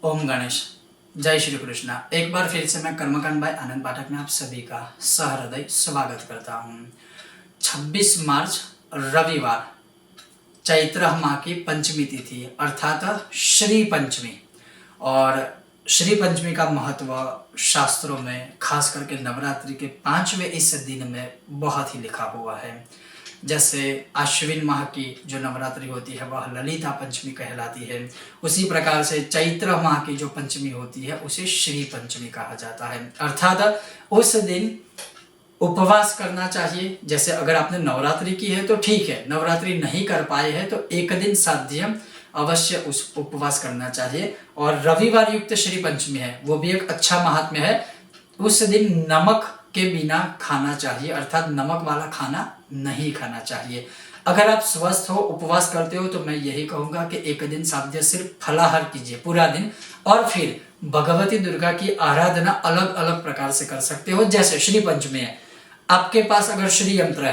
ओम गणेश। जय श्री कृष्णा। एक बार फिर से मैं कर्मकांड बाय आनंद पाठक में आप सभी का सहृदय स्वागत करता हूँ। 26 मार्च रविवार चैत्र माह की पंचमी तिथि अर्थात श्री पंचमी। और श्री पंचमी का महत्व शास्त्रों में खास करके नवरात्रि के 5वें इस दिन में बहुत ही लिखा हुआ है। जैसे अश्विन माह की जो नवरात्रि होती है वह ललिता पंचमी कहलाती है, उसी प्रकार से चैत्र माह की जो पंचमी होती है उसे श्री पंचमी कहा जाता है। अर्थात उस दिन उपवास करना चाहिए। जैसे अगर आपने नवरात्रि की है तो ठीक है, नवरात्रि नहीं कर पाए हैं तो एक दिन साध्य अवश्य उस उपवास करना चाहिए। और रविवार युक्त श्री पंचमी है, वो भी एक अच्छा महात्म्य है। उस दिन नमक के बिना खाना चाहिए, अर्थात नमक वाला खाना नहीं खाना चाहिए। अगर आप स्वस्थ हो, उपवास करते हो, तो मैं यही कहूंगा कि एक दिन साध्य सिर्फ फलाहार कीजिए पूरा दिन, और फिर भगवती दुर्गा की आराधना अलग अलग प्रकार से कर सकते हो। जैसे श्री पंचमी है, आपके पास अगर श्री यंत्र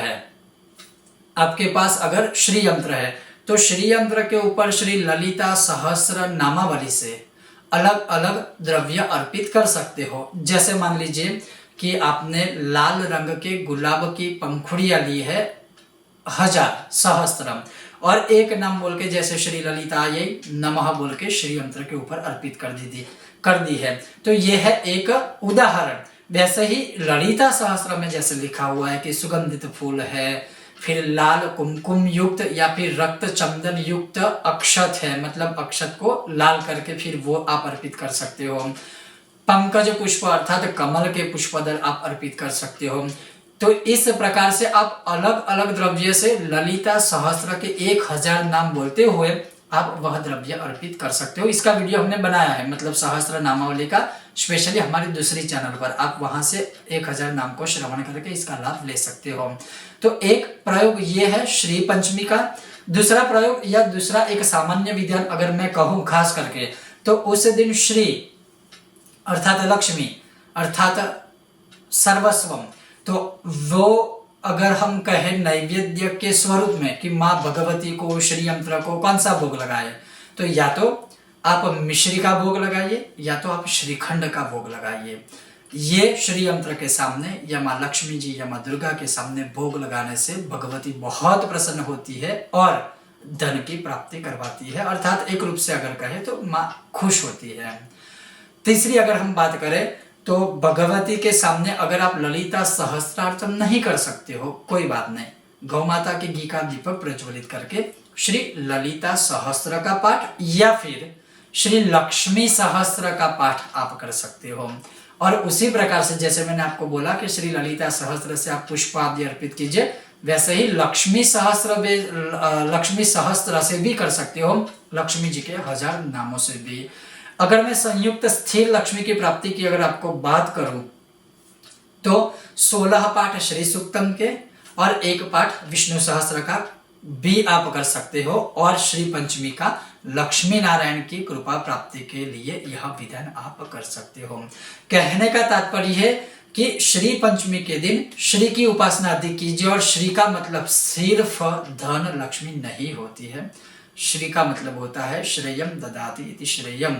है, तो श्री यंत्र के ऊपर श्री ललिता सहस्र नामावली से अलग अलग द्रव्य अर्पित कर सकते हो। जैसे मान लीजिए कि आपने लाल रंग के गुलाब की पंखुड़ियां ली है 1000 सहस्त्रम, और एक नाम बोल के जैसे श्री ललितायै नमः बोल के श्री यंत्र के ऊपर अर्पित कर दी है। तो यह है एक उदाहरण। वैसे ही ललिता सहस्त्र में जैसे लिखा हुआ है कि सुगंधित फूल है, फिर लाल कुमकुम युक्त या फिर रक्त चंदन युक्त अक्षत है, मतलब अक्षत को लाल करके फिर वो आप अर्पित कर सकते हो। पंकज पुष्प अर्थात कमल के पुष्पदल आप अर्पित कर सकते हो। तो इस प्रकार से आप अलग अलग द्रव्य से ललिता सहस्त्र के 1000 नाम बोलते हुए आप वह द्रव्य अर्पित कर सकते हो। इसका वीडियो हमने बनाया है, मतलब सहस्त्र नामावली का, स्पेशली हमारे दूसरी चैनल पर। आप वहां से 1000 नाम को श्रवण करके इसका लाभ ले सकते हो। तो एक प्रयोग ये है श्री पंचमी का। दूसरा प्रयोग या दूसरा एक सामान्य विधान अगर मैं कहूं खास करके, तो उस दिन श्री अर्थात लक्ष्मी अर्थात सर्वस्वम, तो वो अगर हम कहें नैवेद्य के स्वरूप में कि माँ भगवती को श्री यंत्र को कौन सा भोग लगाए, तो या तो आप मिश्री का भोग लगाइए या तो आप श्रीखंड का भोग लगाइए। ये श्री यंत्र के सामने या माँ लक्ष्मी जी या माँ दुर्गा के सामने भोग लगाने से भगवती बहुत प्रसन्न होती है और धन की प्राप्ति करवाती है। अर्थात एक रूप से अगर कहे तो माँ खुश होती है। तीसरी अगर हम बात करें तो भगवती के सामने अगर आप ललिता सहस्त्रार्चन नहीं कर सकते हो, कोई बात नहीं, गौ माता के घी का दीपक प्रज्वलित करके श्री ललिता सहस्त्र का पाठ या फिर श्री लक्ष्मी सहस्त्र का पाठ आप कर सकते हो। और उसी प्रकार से जैसे मैंने आपको बोला कि श्री ललिता सहस्त्र से आप पुष्प आदि अर्पित कीजिए, वैसे ही लक्ष्मी सहस्त्र से भी कर सकते हो, लक्ष्मी जी के 1000 नामों से भी। अगर मैं संयुक्त स्थिर लक्ष्मी की प्राप्ति की अगर आपको बात करूं तो 16 पाठ श्री सूक्तम के और 1 पाठ विष्णु सहस्त्र का भी आप कर सकते हो। और श्री पंचमी का लक्ष्मी नारायण की कृपा प्राप्ति के लिए यह विधान आप कर सकते हो। कहने का तात्पर्य है कि श्री पंचमी के दिन श्री की उपासना अधिक कीजिए। और श्री का मतलब सिर्फ धन लक्ष्मी नहीं होती है। श्री का मतलब होता है श्रेयम ददाति इति श्रेयम।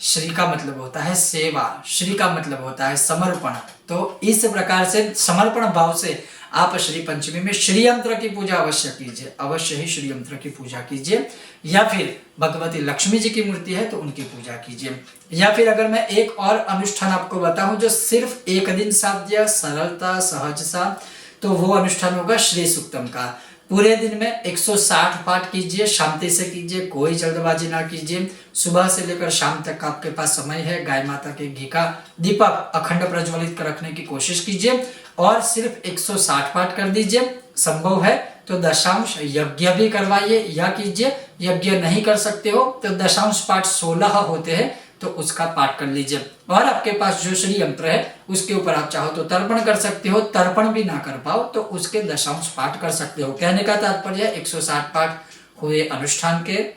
श्री का मतलब होता है सेवा, श्री का मतलब होता है समर्पण। तो इस प्रकार से समर्पण भाव से आप श्री पंचमी में श्री यंत्र की पूजा अवश्य कीजिए, अवश्य ही श्री यंत्र की पूजा कीजिए। या फिर भगवती लक्ष्मी जी की मूर्ति है तो उनकी पूजा कीजिए। या फिर अगर मैं एक और अनुष्ठान आपको बताऊं जो सिर्फ एक दिन साध्य, सरलता, सहज सा, तो वो अनुष्ठान होगा श्री सूक्तम का। पूरे दिन में 160 पाठ कीजिए, शांति से कीजिए, कोई जल्दबाजी ना कीजिए। सुबह से लेकर शाम तक आपके पास समय है, गाय माता के घी का दीपक अखंड प्रज्वलित कर रखने की कोशिश कीजिए और सिर्फ 160 पाठ कर दीजिए। संभव है तो दशांश यज्ञ भी करवाइए या कीजिए। यज्ञ नहीं कर सकते हो तो दशांश पाठ 16 होते हैं तो उसका पाठ कर लीजिए। और आपके पास जो श्री यंत्र है उसके ऊपर आप चाहो तो तर्पण कर सकते हो, तर्पण भी ना कर पाओ तो उसके दशांश पाठ कर सकते हो। कहने का तात्पर्य 160 पाठ हुए अनुष्ठान के,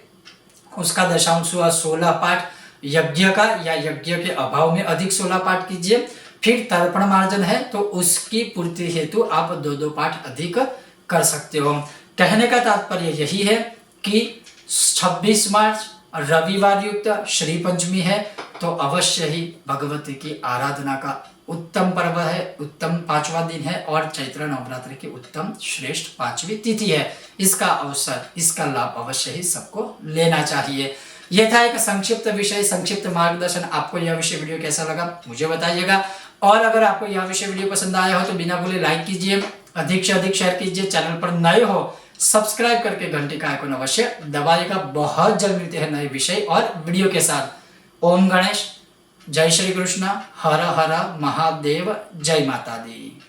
उसका दशांश हुआ 16 पाठ यज्ञ का, या यज्ञ के अभाव में अधिक 16 पाठ कीजिए। फिर तर्पण मार्जन है तो उसकी पूर्ति हेतु आप 2-2 पाठ अधिक कर सकते हो। कहने का तात्पर्य यही है कि 26 मार्च रविवार युक्त श्री पंचमी है तो अवश्य ही भगवती की आराधना का उत्तम पर्व है, उत्तम 5वां दिन है और चैत्र नवरात्रि की उत्तम श्रेष्ठ 5वीं तिथि है। इसका अवसर, इसका लाभ अवश्य ही सबको लेना चाहिए। यह था एक संक्षिप्त विषय, संक्षिप्त मार्गदर्शन। आपको यह विषय वीडियो कैसा लगा मुझे बताइएगा, और अगर आपको यह विषय वीडियो पसंद आया हो तो बिना भूले लाइक कीजिए, अधिक से अधिक शेयर कीजिए। चैनल पर नए हो सब्सक्राइब करके घंटी का आइकन अवश्य दबाइएगा। बहुत जल्द मिलते हैं नए विषय और वीडियो के साथ। ओम गणेश, जय श्री कृष्ण, हर हर महादेव, जय माता दी।